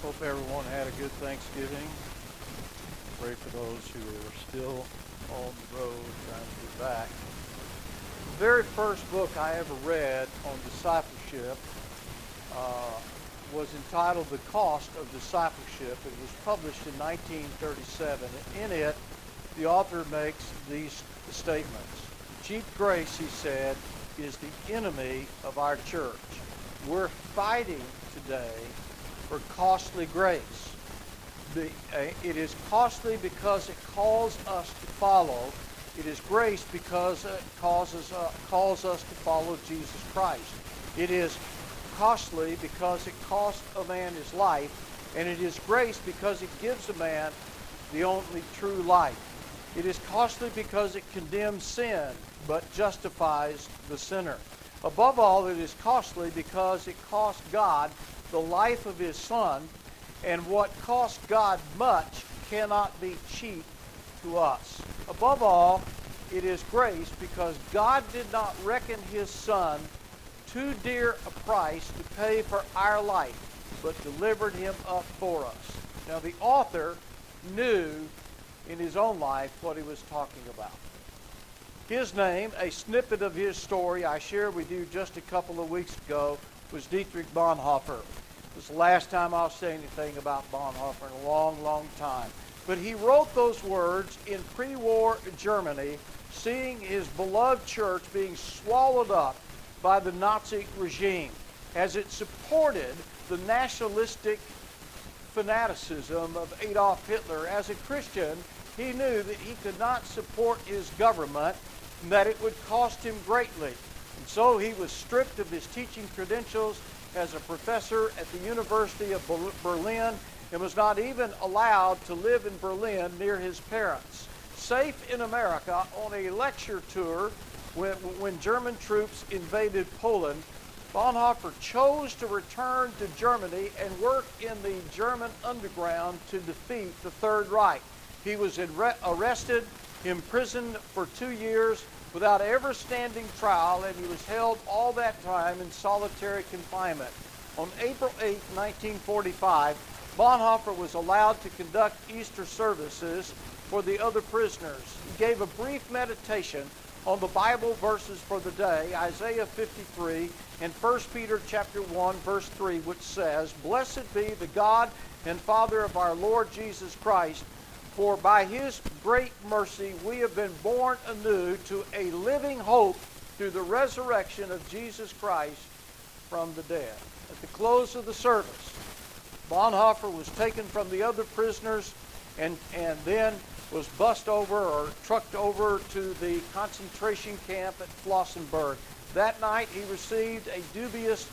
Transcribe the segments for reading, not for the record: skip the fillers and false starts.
Hope everyone had a good Thanksgiving. Pray for those who are still on the road trying to get back. The very first book I ever read on discipleship was entitled The Cost of Discipleship. It was published in 1937. In it, the author makes these statements. Cheap grace, he said, is the enemy of our church. We're fighting today for costly grace. It is costly because it calls us to follow. It is grace because it calls us to follow Jesus Christ. It is costly because it costs a man his life, and it is grace because it gives a man the only true life. It is costly because it condemns sin, but justifies the sinner. Above all, it is costly because it cost God the life of His Son, and what costs God much cannot be cheap to us. Above all, it is grace because God did not reckon His Son too dear a price to pay for our life, but delivered Him up for us. Now, the author knew in his own life what he was talking about. His name, a snippet of his story I shared with you just a couple of weeks ago, was Dietrich Bonhoeffer. It was the last time I'll say anything about Bonhoeffer in a long, long time. But he wrote those words in pre-war Germany, seeing his beloved church being swallowed up by the Nazi regime as it supported the nationalistic fanaticism of Adolf Hitler. As a Christian, he knew that he could not support his government and that it would cost him greatly. And so he was stripped of his teaching credentials as a professor at the University of Berlin and was not even allowed to live in Berlin near his parents. Safe in America on a lecture tour when German troops invaded Poland, Bonhoeffer chose to return to Germany and work in the German underground to defeat the Third Reich. He was arrested, imprisoned for 2 years without ever standing trial, and he was held all that time in solitary confinement. On April 8, 1945, Bonhoeffer was allowed to conduct Easter services for the other prisoners. He gave a brief meditation on the Bible verses for the day, Isaiah 53 and 1 Peter chapter 1, verse 3, which says, "Blessed be the God and Father of our Lord Jesus Christ, for by His great mercy we have been born anew to a living hope through the resurrection of Jesus Christ from the dead." At the close of the service, Bonhoeffer was taken from the other prisoners and then was bussed over or trucked over to the concentration camp at Flossenburg. That night he received a dubious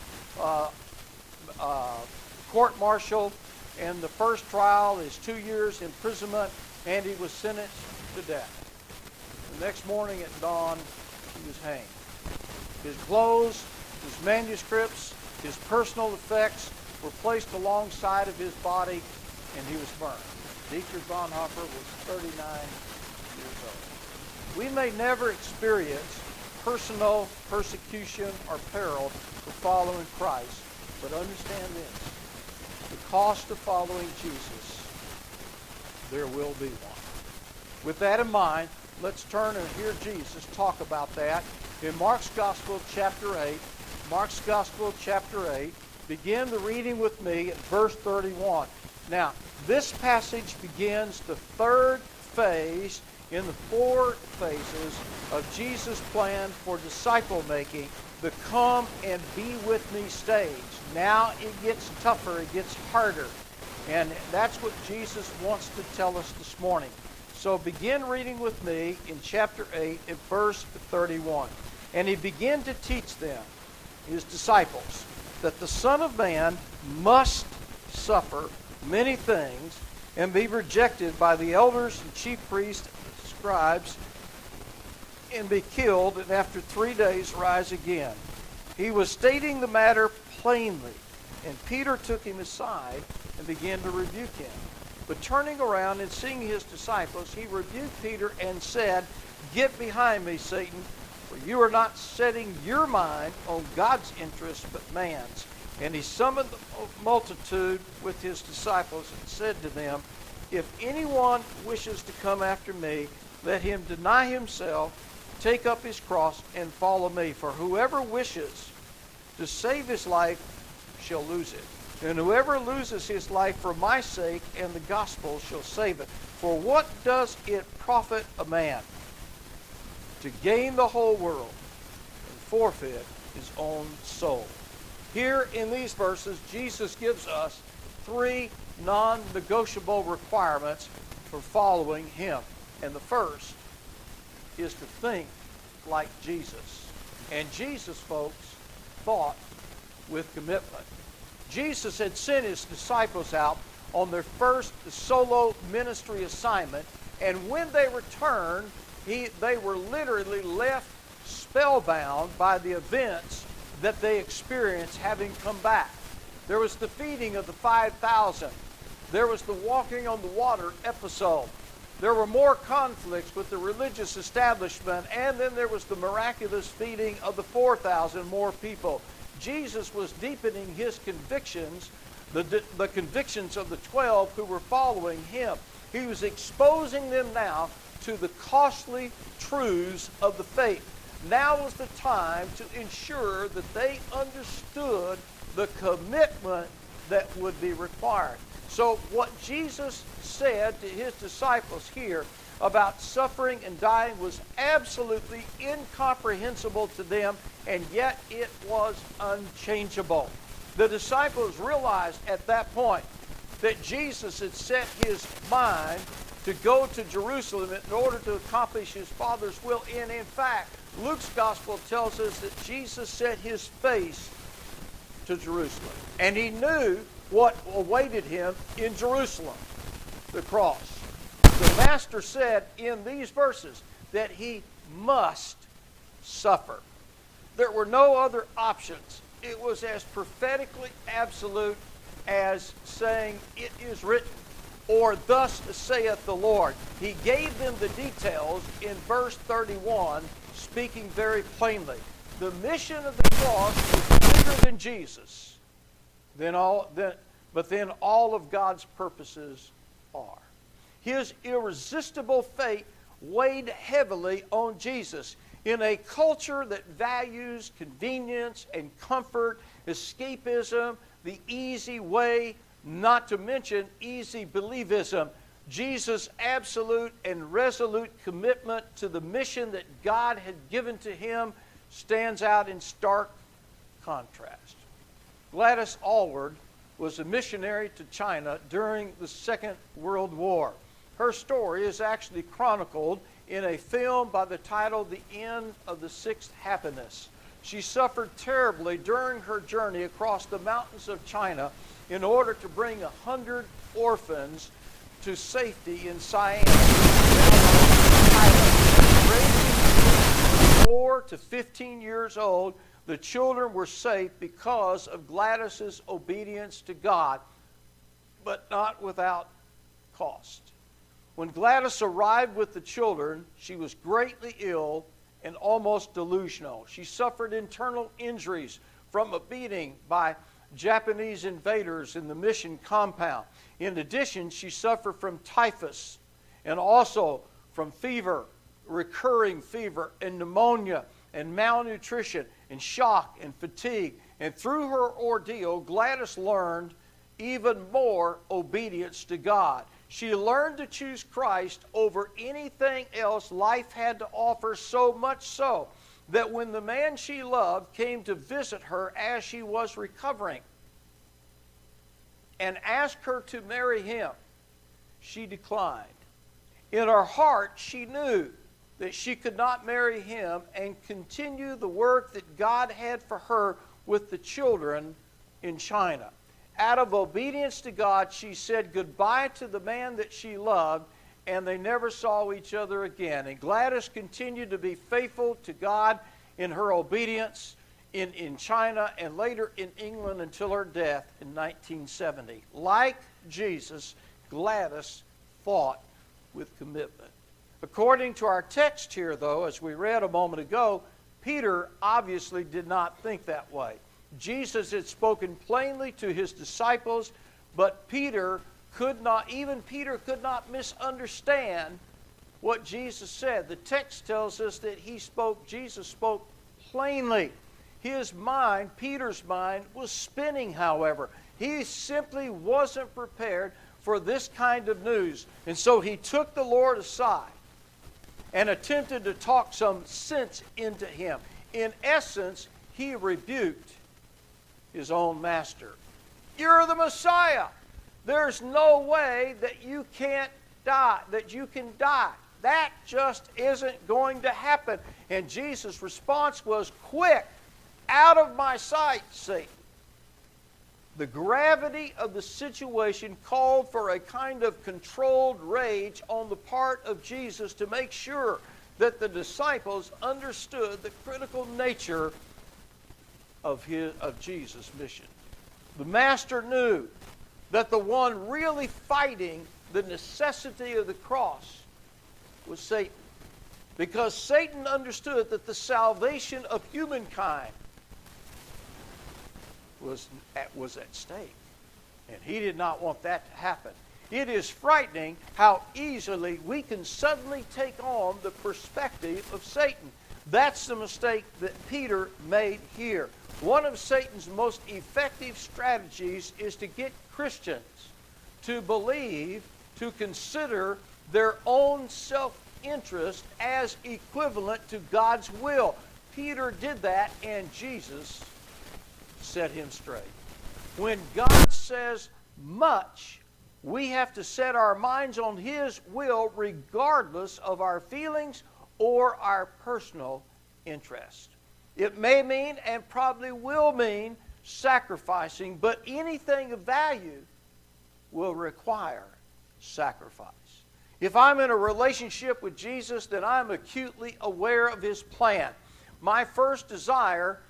court-martial, and the first trial is 2 years imprisonment, and he was sentenced to death. The next morning at dawn, he was hanged. His clothes, his manuscripts, his personal effects were placed alongside of his body, and he was burned. Dietrich Bonhoeffer was 39 years old. We may never experience personal persecution or peril for following Christ, but understand this: the cost of following Jesus, there will be one. With that in mind, let's turn and hear Jesus talk about that in Mark's Gospel, chapter 8. Mark's Gospel, chapter 8. Begin the reading with me at verse 31. Now, this passage begins the third phase in the 4 phases of Jesus' plan for disciple making, the come and be with me stage. Now it gets tougher, it gets harder. And that's what Jesus wants to tell us this morning. So begin reading with me in chapter 8 at verse 31. "And he began to teach them," his disciples, "that the Son of Man must suffer many things and be rejected by the elders and chief priests and scribes and be killed, and after 3 days rise again." He was stating the matter plainly, and Peter took him aside and began to rebuke him. But turning around and seeing his disciples, he rebuked Peter and said, "Get behind me, Satan, for you are not setting your mind on God's interest but man's." And he summoned the multitude with his disciples and said to them, if anyone wishes to come after me, let him deny himself, take up his cross, and follow me. For whoever wishes to save his life shall lose it. And whoever loses his life for my sake and the gospel shall save it. For what does it profit a man to gain the whole world and forfeit his own soul? Here in these verses, Jesus gives us 3 non-negotiable requirements for following him. And the first is to think like Jesus. And Jesus, folks, thought with commitment. Jesus had sent his disciples out on their first solo ministry assignment, and when they returned, they were literally left spellbound by the events that they experienced having come back. There was the feeding of the 5,000. There was the walking on the water episode. There were more conflicts with the religious establishment, and then there was the miraculous feeding of the 4,000 more people. Jesus was deepening his convictions, the convictions of the 12 who were following him. He was exposing them now to the costly truths of the faith. Now was the time to ensure that they understood the commitment that would be required. So what Jesus said to his disciples here about suffering and dying was absolutely incomprehensible to them, and yet it was unchangeable. The disciples realized at that point that Jesus had set his mind to go to Jerusalem in order to accomplish his Father's will. And in fact, Luke's gospel tells us that Jesus set his face to Jerusalem. And he knew what awaited him in Jerusalem, the cross. The Master said in these verses that he must suffer. There were no other options. It was as prophetically absolute as saying, it is written, or thus saith the Lord. He gave them the details in verse 31, speaking very plainly. The mission of the cross was bigger than Jesus, but then all of God's purposes are. His irresistible fate weighed heavily on Jesus. In a culture that values convenience and comfort, escapism, the easy way, not to mention easy believism, Jesus' absolute and resolute commitment to the mission that God had given to him stands out in stark contrast. Gladys Aylward was a missionary to China during the Second World War. Her story is actually chronicled in a film by the title The End of the Sixth Happiness. She suffered terribly during her journey across the mountains of China in order to bring 100 orphans to safety in Siam, ranging from 4 to 15 years old. The children were safe because of Gladys's obedience to God, but not without cost. When Gladys arrived with the children, she was greatly ill and almost delusional. She suffered internal injuries from a beating by Japanese invaders in the mission compound. In addition, she suffered from typhus and also from fever, recurring fever, and pneumonia, and malnutrition, and shock, and fatigue. And through her ordeal, Gladys learned even more obedience to God. She learned to choose Christ over anything else life had to offer, so much so that when the man she loved came to visit her as she was recovering and asked her to marry him, she declined. In her heart, she knew that she could not marry him and continue the work that God had for her with the children in China. Out of obedience to God, she said goodbye to the man that she loved, and they never saw each other again. And Gladys continued to be faithful to God in her obedience in China and later in England until her death in 1970. Like Jesus, Gladys fought with commitment. According to our text here, though, as we read a moment ago, Peter obviously did not think that way. Jesus had spoken plainly to his disciples, but Peter could not misunderstand what Jesus said. The text tells us that Jesus spoke plainly. His mind, Peter's mind, was spinning, however. He simply wasn't prepared for this kind of news. And so he took the Lord aside and attempted to talk some sense into him. In essence, he rebuked his own master. You're the Messiah. There's no way that you can't die, that you can die. That just isn't going to happen. And Jesus' response was, quick, out of my sight, Satan. The gravity of the situation called for a kind of controlled rage on the part of Jesus to make sure that the disciples understood the critical nature of Jesus' mission. The Master knew that the one really fighting the necessity of the cross was Satan, because Satan understood that the salvation of humankind was at stake, and he did not want that to happen. It is frightening how easily we can suddenly take on the perspective of Satan. That's the mistake that Peter made here. One of Satan's most effective strategies is to get Christians to believe, to consider their own self-interest as equivalent to God's will. Peter did that, and Jesus set him straight. When God says much, we have to set our minds on His will regardless of our feelings or our personal interest. It may mean, and probably will mean, sacrificing, but anything of value will require sacrifice. If I'm in a relationship with Jesus, then I'm acutely aware of His plan. My first desire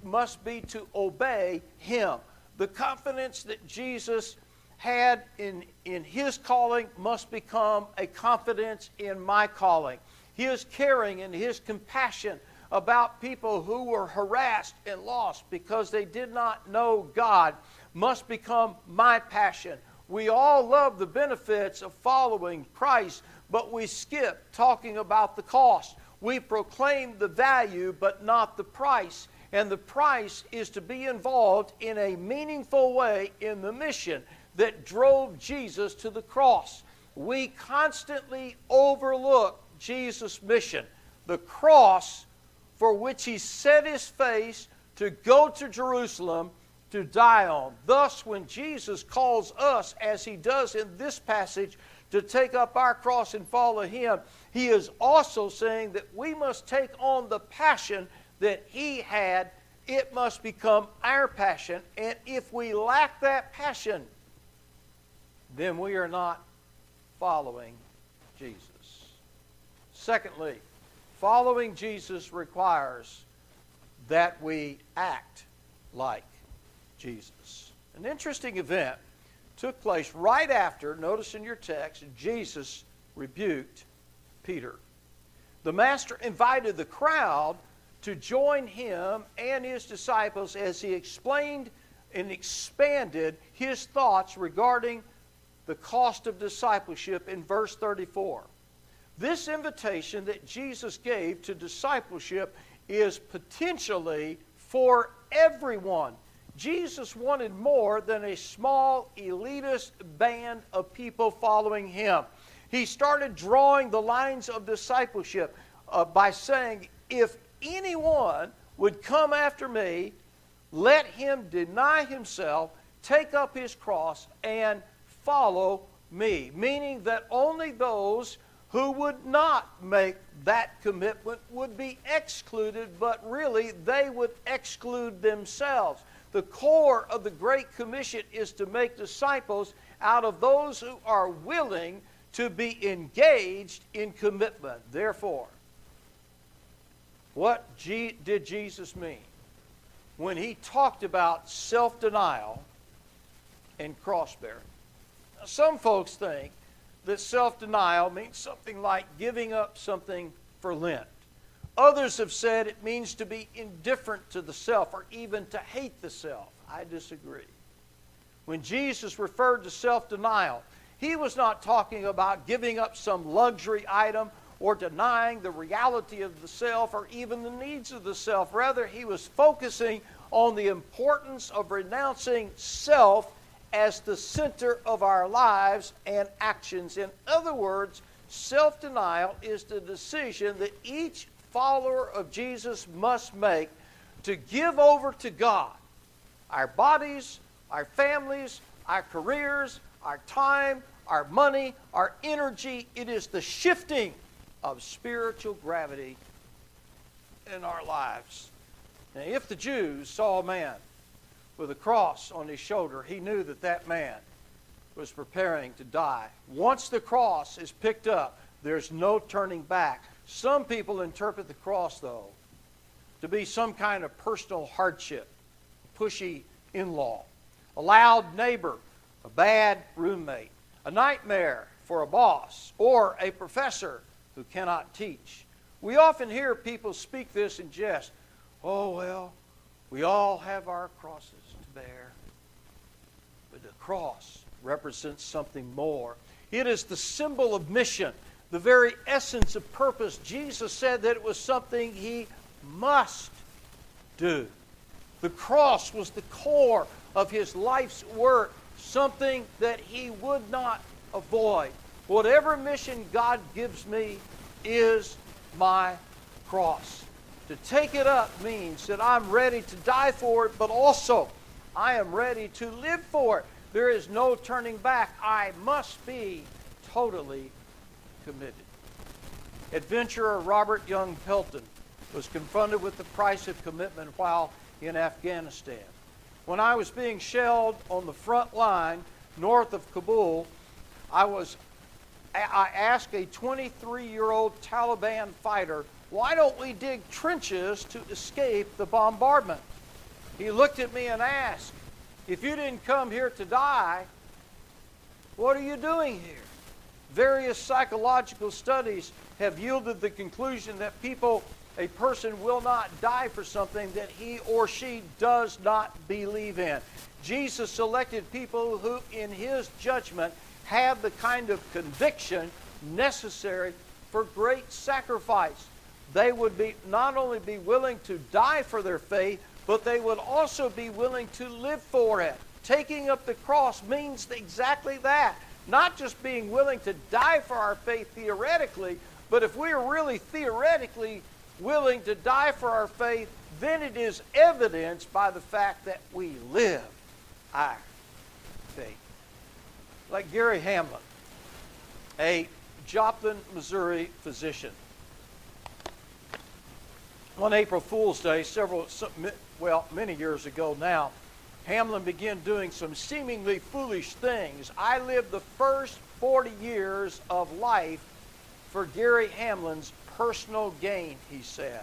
must be to obey Him. The confidence that Jesus had in His calling must become a confidence in my calling. His caring and His compassion about people who were harassed and lost because they did not know God must become my passion. We all love the benefits of following Christ, but we skip talking about the cost. We proclaim the value, but not the price. And the price is to be involved in a meaningful way in the mission that drove Jesus to the cross. We constantly overlook Jesus' mission, the cross for which He set His face to go to Jerusalem to die on. Thus, when Jesus calls us, as He does in this passage, to take up our cross and follow Him, He is also saying that we must take on the passion that He had. It must become our passion, and if we lack that passion, then we are not following Jesus. Secondly, following Jesus requires that we act like Jesus. An interesting event took place right after, notice in your text, Jesus rebuked Peter. The Master invited the crowd to join Him and His disciples as He explained and expanded His thoughts regarding the cost of discipleship in verse 34. This invitation that Jesus gave to discipleship is potentially for everyone. Jesus wanted more than a small elitist band of people following Him. He started drawing the lines of discipleship by saying, if anyone would come after me, let him deny himself, take up his cross, and follow me. Meaning that only those who would not make that commitment would be excluded, but really they would exclude themselves. The core of the Great Commission is to make disciples out of those who are willing to be engaged in commitment. Therefore, what did Jesus mean when He talked about self-denial and cross-bearing? Now, some folks think that self-denial means something like giving up something for Lent. Others have said it means to be indifferent to the self or even to hate the self. I disagree. When Jesus referred to self-denial, he was not talking about giving up some luxury item or denying the reality of the self or even the needs of the self. Rather, he was focusing on the importance of renouncing self as the center of our lives and actions. In other words, self-denial is the decision that each follower of Jesus must make to give over to God our bodies, our families, our careers, our time, our money, our energy. It is the shifting of spiritual gravity in our lives. Now, if the Jews saw a man with a cross on his shoulder, he knew that that man was preparing to die. Once the cross is picked up, there's no turning back. Some people interpret the cross, though, to be some kind of personal hardship, a pushy in-law, a loud neighbor, a bad roommate, a nightmare for a boss, or a professor who cannot teach. We often hear people speak this in jest. Oh, well, we all have our crosses to bear. But the cross represents something more. It is the symbol of mission, the very essence of purpose. Jesus said that it was something he must do. The cross was the core of his life's work, something that he would not avoid. Whatever mission God gives me is my cross. To take it up means that I'm ready to die for it, but also I am ready to live for it. There is no turning back. I must be totally committed. Adventurer Robert Young Pelton was confronted with the price of commitment while in Afghanistan. When I was being shelled on the front line north of Kabul, I asked a 23-year-old Taliban fighter, "Why don't we dig trenches to escape the bombardment?" He looked at me and asked, "If you didn't come here to die, what are you doing here?" Various psychological studies have yielded the conclusion that a person will not die for something that he or she does not believe in. Jesus selected people who, in his judgment, have the kind of conviction necessary for great sacrifice. They would not only be willing to die for their faith, but they would also be willing to live for it. Taking up the cross means exactly that. Not just being willing to die for our faith theoretically, but if we are really theoretically willing to die for our faith, then it is evidenced by the fact that we live our faith. Like Gary Hamlin, a Joplin, Missouri physician. On April Fool's Day, many years ago now, Hamlin began doing some seemingly foolish things. I lived the first 40 years of life for Gary Hamlin's personal gain, he said.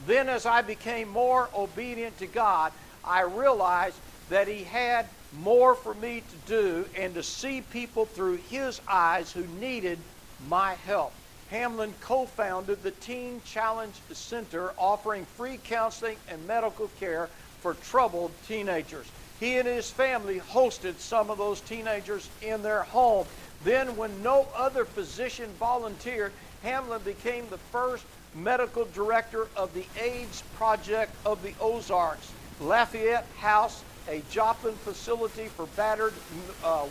Then as I became more obedient to God, I realized that he had more for me to do and to see people through his eyes who needed my help. Hamlin co-founded the Teen Challenge Center, offering free counseling and medical care for troubled teenagers. He and his family hosted some of those teenagers in their home. Then, when no other physician volunteered, Hamlin became the first medical director of the AIDS Project of the Ozarks. Lafayette House, a Joplin facility for battered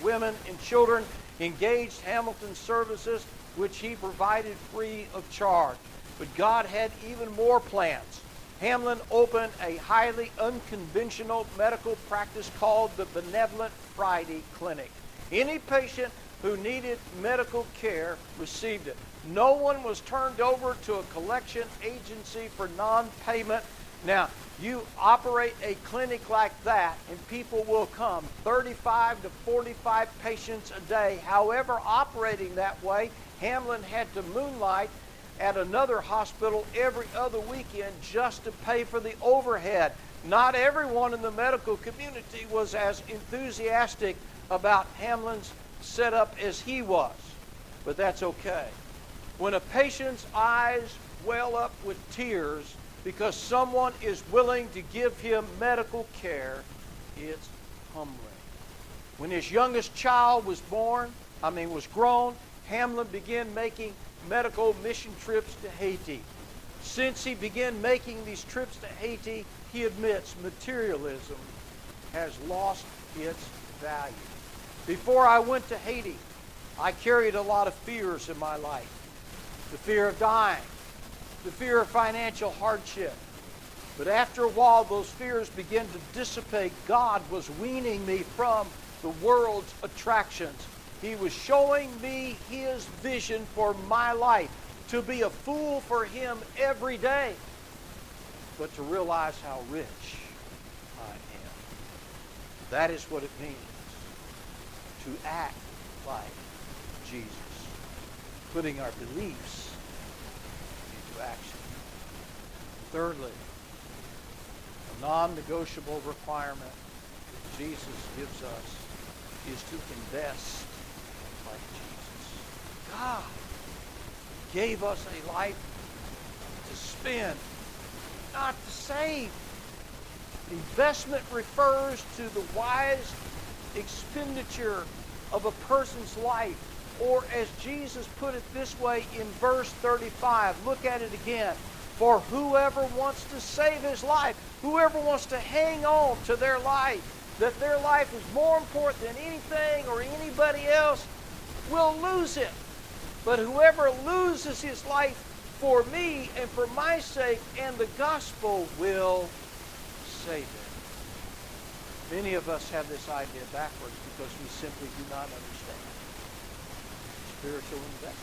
women and children, engaged Hamilton's services, which he provided free of charge. But God had even more plans. Hamlin opened a highly unconventional medical practice called the Benevolent Friday Clinic. Any patient who needed medical care received it. No one was turned over to a collection agency for non-payment. Now, you operate a clinic like that and people will come, 35 to 45 patients a day. However, operating that way, Hamlin had to moonlight at another hospital every other weekend just to pay for the overhead. Not everyone in the medical community was as enthusiastic about Hamlin's setup as he was, but that's okay. When a patient's eyes well up with tears because someone is willing to give him medical care, it's humbling. When his youngest child was grown, Hamlin began making medical mission trips to Haiti. Since he began making these trips to Haiti, he admits materialism has lost its value. Before I went to Haiti, I carried a lot of fears in my life. The fear of dying, the fear of financial hardship. But after a while, those fears began to dissipate. God was weaning me from the world's attractions. He was showing me His vision for my life, to be a fool for Him every day, but to realize how rich I am. That is what it means to act like Jesus, putting our beliefs into action. Thirdly, a non-negotiable requirement that Jesus gives us is to invest like Jesus. God gave us a life to spend, not to save. Investment refers to the wise expenditure of a person's life. Or as Jesus put it this way in verse 35, look at it again. For whoever wants to save his life, whoever wants to hang on to their life, that their life is more important than anything or anybody else, will lose it. But whoever loses his life for me and for my sake and the gospel will save it. Many of us have this idea backwards because we simply do not understand spiritual investment.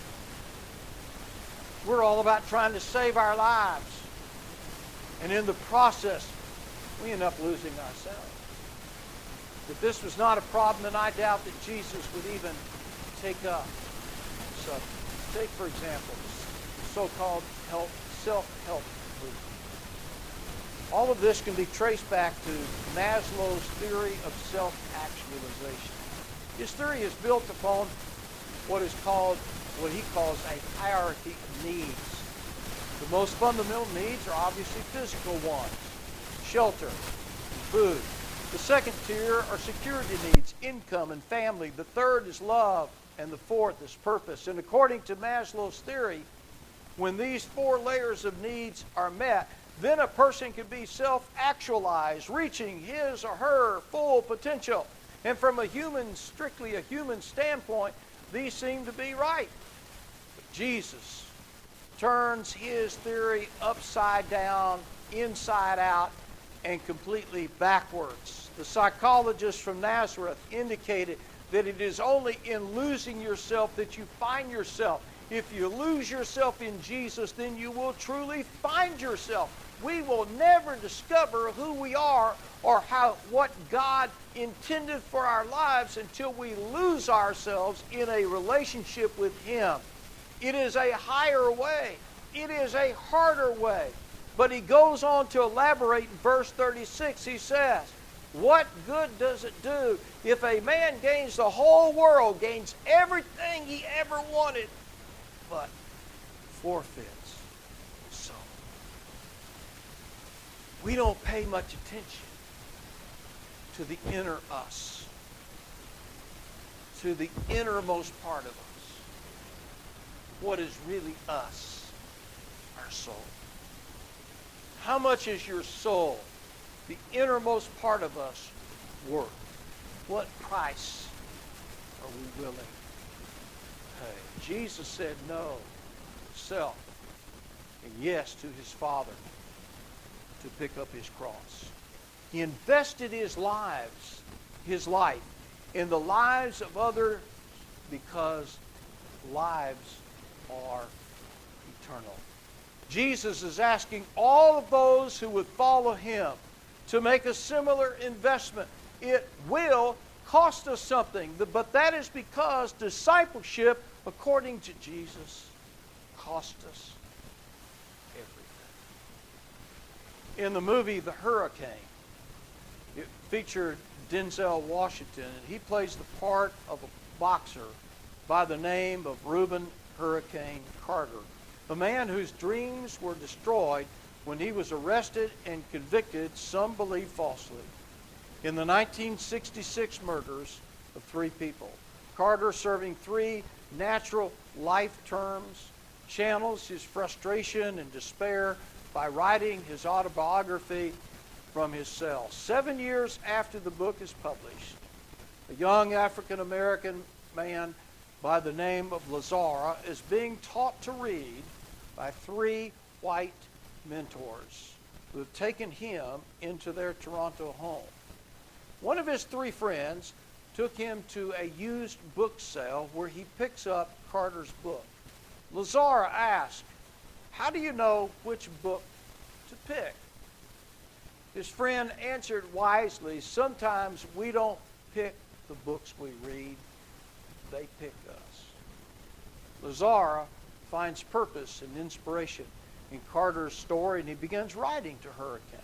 We're all about trying to save our lives. And in the process, we end up losing ourselves. If this was not a problem, then I doubt that Jesus would even take up the subject. Take, for example, the so-called self-help movement. All of this can be traced back to Maslow's theory of self-actualization. His theory is built upon what he calls a hierarchy of needs. The most fundamental needs are obviously physical ones: shelter and food. The second tier are security needs, income and family. The third is love, and the fourth is purpose. And according to Maslow's theory, when these four layers of needs are met, then a person can be self-actualized, reaching his or her full potential. And from strictly a human standpoint, these seem to be right. But Jesus turns his theory upside down, inside out, and completely backwards. The psychologist from Nazareth indicated that it is only in losing yourself that you find yourself. If you lose yourself in Jesus, then you will truly find yourself. We will never discover who we are or what God intended for our lives until we lose ourselves in a relationship with Him. It is a higher way. It is a harder way. But he goes on to elaborate in verse 36. He says, what good does it do if a man gains the whole world, gains everything he ever wanted, but forfeits his soul? We don't pay much attention to the inner us, to the innermost part of us. What is really us? Our soul. How much is your soul, the innermost part of us, worth? What price are we willing to pay? Jesus said no to self and yes to his Father to pick up his cross. He invested his life in the lives of others because lives are eternal. Jesus is asking all of those who would follow him to make a similar investment. It will cost us something, but that is because discipleship, according to Jesus, cost us everything. In the movie The Hurricane, it featured Denzel Washington, and he plays the part of a boxer by the name of Reuben Hurricane Carter. a man whose dreams were destroyed when he was arrested and convicted, some believe falsely, in the 1966 murders of 3 people. Carter, serving 3 natural life terms, channels his frustration and despair by writing his autobiography from his cell. 7 years after the book is published, a young African-American man by the name of Lazara is being taught to read by 3 white mentors who have taken him into their Toronto home. One of his 3 friends took him to a used book sale where he picks up Carter's book. Lazara asked, "How do you know which book to pick?" His friend answered wisely, "Sometimes we don't pick the books we read, they pick us." Lazara finds purpose and inspiration in Carter's story, and he begins writing to Hurricane.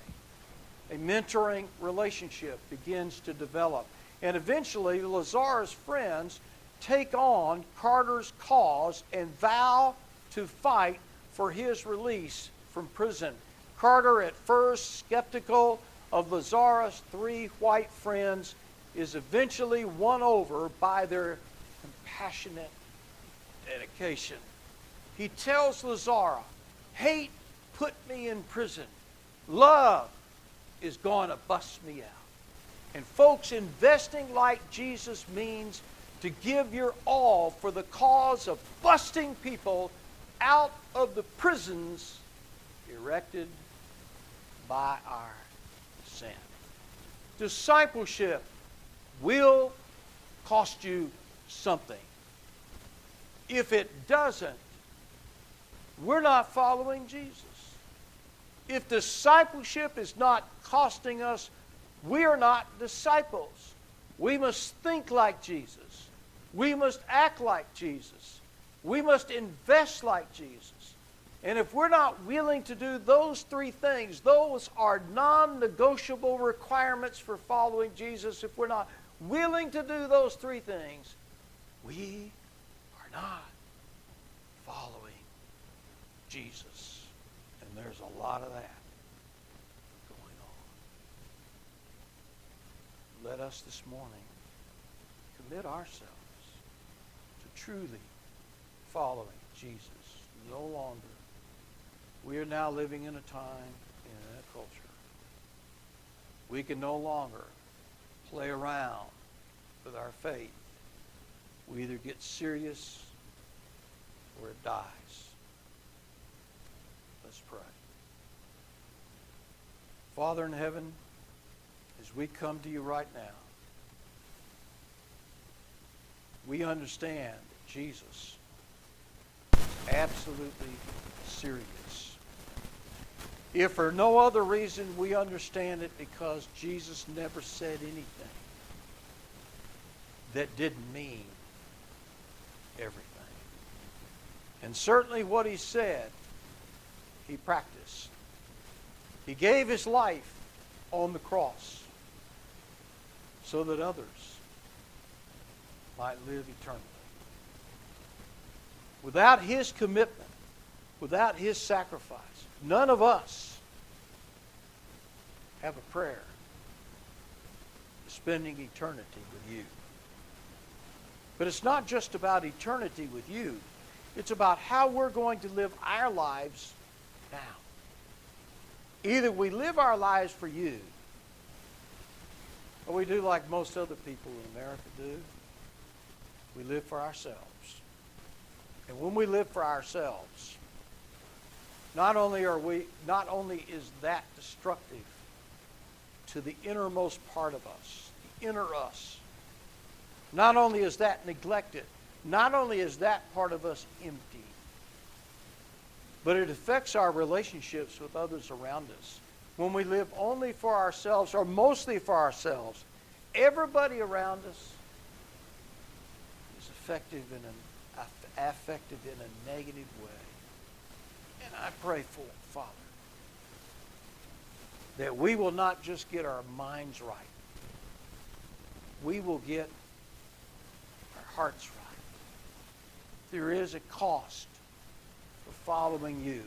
A mentoring relationship begins to develop, and eventually Lazara's friends take on Carter's cause and vow to fight for his release from prison. Carter, at first skeptical of Lazara's 3 white friends, is eventually won over by their compassionate dedication. He tells Lazara, "Hate put me in prison. Love is going to bust me out." And folks, investing like Jesus means to give your all for the cause of busting people out of the prisons erected by our sin. Discipleship will cost you something. If it doesn't, we're not following Jesus. If discipleship is not costing us, we are not disciples. We must think like Jesus. We must act like Jesus. We must invest like Jesus. And if we're not willing to do those 3 things, those are non-negotiable requirements for following Jesus. If we're not willing to do those 3 things, we are not following Jesus. And there's a lot of that going on. Let us this morning commit ourselves to truly following Jesus. No longer. We are now living in a time, in a culture. We can no longer play around with our faith. We either get serious or it dies. Let's pray. Father in heaven, as we come to you right now, we understand that Jesus is absolutely serious. If for no other reason, we understand it because Jesus never said anything that didn't mean everything. And certainly what he said, he practiced. He gave his life on the cross so that others might live eternally. Without his commitment, without his sacrifice, none of us have a prayer spending eternity with you. But it's not just about eternity with you. It's about how we're going to live our lives now. Either we live our lives for you, or we do like most other people in America do. We live for ourselves. And when we live for ourselves, not only is that destructive to the innermost part of us, the inner us, not only is that neglected, not only is that part of us empty, but it affects our relationships with others around us. When we live only for ourselves, or mostly for ourselves, everybody around us is affected in a negative way. And I pray for, Father, that we will not just get our minds right. We will get our hearts right. There is a cost for for following you?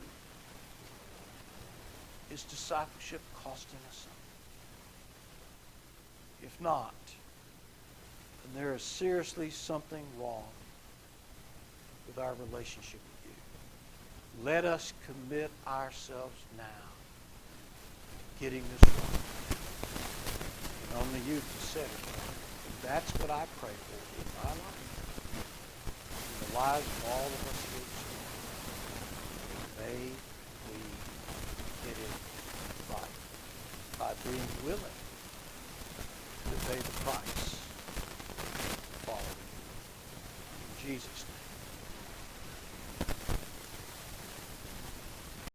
Is discipleship costing us something? If not, then there is seriously something wrong with our relationship with you. Let us commit ourselves now to getting this right. And only you can set it right. And that's what I pray for in my life, in the lives of all of us here this morning. May we get it right by being willing to pay the price for following you. In Jesus' name.